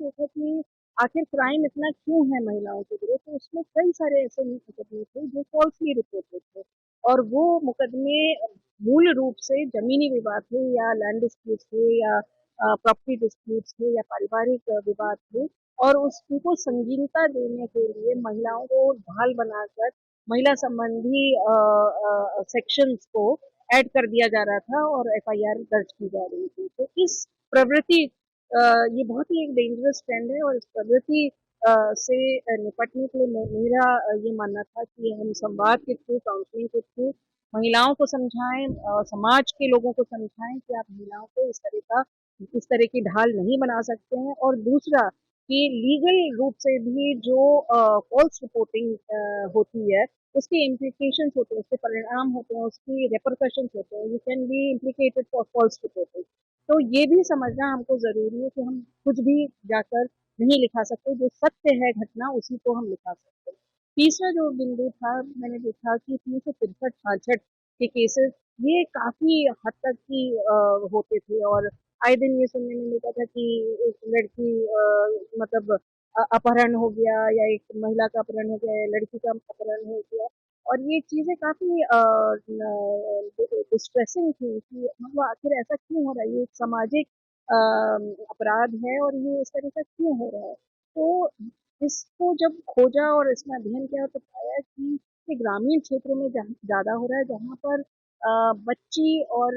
देखा कि आखिर क्राइम इतना क्यों है महिलाओं के विरुद्ध, तो उसमें कई सारे ऐसे मुकदमे थे जो फॉल्सली रिपोर्टेड थे। और वो मुकदमे मूल रूप से ज़मीनी विवाद थे या लैंड डिस्प्यूट्स थे या प्रॉपर्टी डिस्प्यूट्स थे या पारिवारिक विवाद थे। और उसको संगीनता देने के लिए महिलाओं को ढाल बनाकर महिला संबंधी सेक्शंस को ऐड कर दिया जा रहा था और एफआईआर दर्ज की जा रही थी। तो इस प्रवृत्ति ये बहुत ही एक डेंजरस ट्रेंड है और इस प्रवृत्ति से निपटने के लिए मेरा ये मानना था कि हम संवाद के थ्रू, काउंसलिंग के थ्रू महिलाओं को समझाएं, समाज के लोगों को समझाएं कि आप महिलाओं को इस तरह की ढाल नहीं बना सकते हैं। और दूसरा कि लीगल रूप से भी जो फॉल्स रिपोर्टिंग होती है, उसके इम्प्लीकेशंस होते हैं, उसके परिणाम होते हैं, उसकी रेपरकशंस होते हैं। You can be implicated for false reporting. तो ये भी समझना हमको ज़रूरी है कि हम कुछ भी जाकर नहीं लिखा सकते, जो सत्य है घटना उसी को हम लिखा सकते हैं। तीसरा जो बिंदु था, मैंने देखा कि 363-66 के केसेस ये काफ़ी हद तक की होते थे। और आए दिन ये सुनने में मिलता था कि एक लड़की मतलब अपहरण हो गया या एक महिला का अपहरण हो गया या लड़की का अपहरण हो गया। और ये चीज़ें काफ़ी डिस्ट्रेसिंग थी कि मतलब आखिर ऐसा क्यों हो रहा है? ये एक सामाजिक अपराध है और ये इस तरह का क्यों हो रहा है? तो इसको जब खोजा और इसमें अध्ययन किया तो पाया कि ये ग्रामीण क्षेत्रों में ज़्यादा हो रहा है, जहाँ पर बच्ची और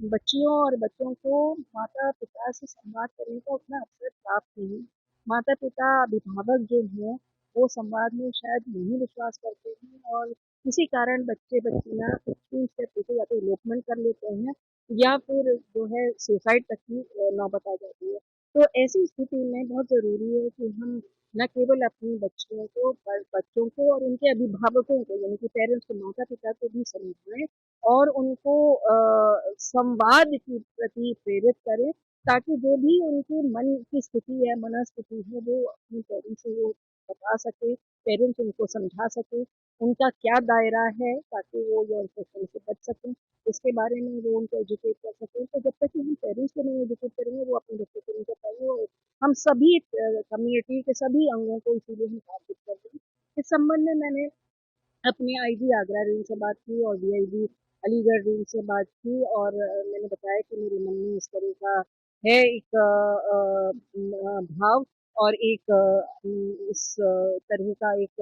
बच्चियों और बच्चों को माता-पिता से संवाद करने का उतना अवसर प्राप्त नहीं। माता-पिता, अभिभावक जो हैं, वो संवाद में शायद नहीं विश्वास करते हैं और किसी कारण बच्चे-बच्चियाँ स्कूल से पीछे या तो इलोपमेंट कर लेते हैं या फिर जो है सुसाइड तक की नौबत आ जाती है। तो ऐसी स्थिति में बहुत ज़रूरी है कि हम न केवल अपनी बच्चियों को, बच्चों को और उनके अभिभावकों को यानी कि पेरेंट्स को, माता-पिता को भी समझाएँ और उनको संवाद के प्रति प्रेरित करें, ताकि जो भी उनके मन की स्थिति है, मनःस्थिति है, वो अपने पेरेंट्स से वो बता सकें, पेरेंट्स उनको समझा सकें, उनका क्या दायरा है ताकि वो ये इन्फेक्शन से बच सकें, इसके बारे में वो उनको एजुकेट कर सकें। तो जब तक कि हम पेरेंट्स को नहीं एजुकेट करेंगे, वो अपने बच्चों को नहीं कर पाएँगे और हम सभी कम्युनिटी के सभी अंगों को इसीलिए हम टारगेट कर रहे हैं। इस संबंध में मैंने अपने आईजी आगरा रेंज से बात की और डीआईजी अलीगढ़ रेंज से बात की और मैंने बताया कि मेरे मन में इस तरह का है एक भाव और एक इस तरह का एक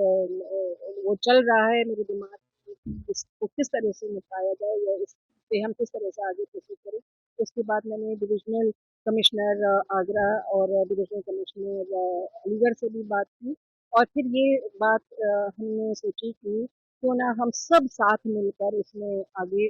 वो चल रहा है मेरे दिमाग में कि इसको किस तरह से निपटाया जाए या इससे हम किस तरह से आगे प्रोसीड करें। उसके बाद मैंने डिविजनल कमिश्नर आगरा और डिविजनल कमिश्नर अलीगढ़ से भी बात की और फिर ये बात हमने सोची कि क्यों ना हम सब साथ मिलकर इसमें आगे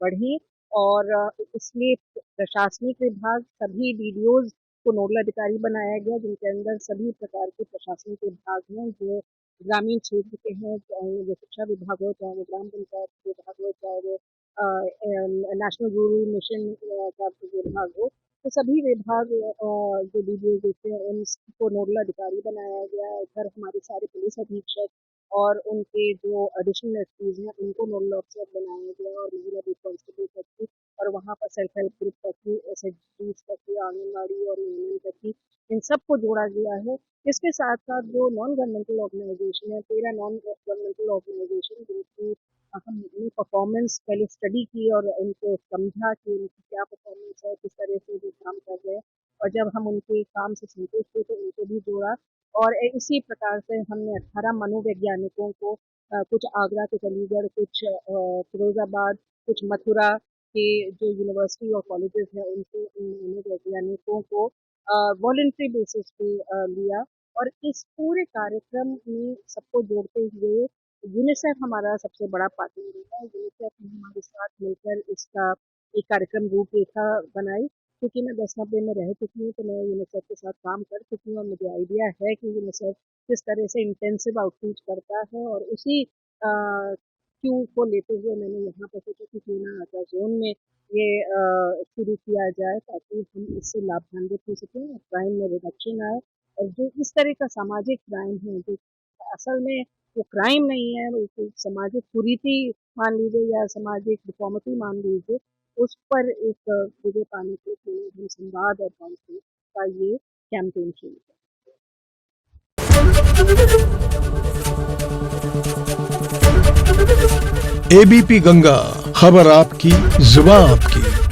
बढ़ें और इसलिए प्रशासनिक विभाग सभी डीडीओज़ को नोडल अधिकारी बनाया गया, जिनके अंदर सभी प्रकार के प्रशासनिक विभाग हैं जो ग्रामीण क्षेत्र के हैं, चाहे वो शिक्षा विभाग हो, चाहे वो ग्राम पंचायत विभाग हो, चाहे वो नेशनल रूरल मिशन का विभाग हो। तो सभी विभाग जो डीडीओ होते हैं उनको नोडल अधिकारी बनाया गया है। इधर हमारे सारे पुलिस अधीक्षक और उनके जो एडिशनल एसपीज हैं उनको नोडल ऑफिसर बनाया गया और महिला हेल्थ कांस्टेबल तक की और वहाँ पर सेल्फ हेल्प ग्रुप तक की, एसएचजीज तक की, आंगनबाड़ी और यूनियन तक की, इन सबको जोड़ा गया है। इसके साथ साथ जो नॉन गवर्नमेंटल ऑर्गेनाइजेशन है, 13 नॉन गवर्नमेंटल ऑर्गेनाइजेशन जिनकी हमने परफॉर्मेंस पहले स्टडी की और उनको समझा कि उनकी क्या परफॉर्मेंस है, किस तरह से वो काम कर रहे हैं और जब हम उनके काम से संतुष्ट थे तो उनको भी जोड़ा। और इसी प्रकार से हमने 18 मनोवैज्ञानिकों को कुछ आगरा, कुछ अलीगढ़, कुछ फिरोजाबाद, कुछ मथुरा के जो यूनिवर्सिटी और कॉलेजेस हैं उनसे उन मनोवैज्ञानिकों को वॉलंटरी बेसिस पे लिया और इस पूरे कार्यक्रम में सबको जोड़ते हुए यूनिसेफ हमारा सबसे बड़ा पार्टनर है। यूनिसेफ ने हमारे साथ मिलकर इसका एक कार्यक्रम रूपरेखा बनाई। क्योंकि मैं 10 नब्बे में रह चुकी हूँ तो मैं यूनिसेफ के साथ काम कर चुकी हूँ और मुझे आइडिया है कि यूनिसेफ किस तरह से इंटेंसिव आउटरीच करता है और उसी क्यू को लेते हुए मैंने यहाँ पर सोचा कि क्यों ना आगरा जोन में ये शुरू किया जाए ताकि हम इससे लाभान्वित हो सकें और क्राइम में रिडक्शन आए। और जो इस तरह का सामाजिक क्राइम है जो असल में वो क्राइम नहीं है, वो एक सामाजिक कुरीति मान लीजिए या सामाजिक डिफॉर्मिटी मान लीजिए, उस पर एक विजय पाने के लिए हम संवाद और काउंसलिंग का ये कैंपेन शुरू करें। एबीपी गंगा, खबर आपकी, जुबान आपकी।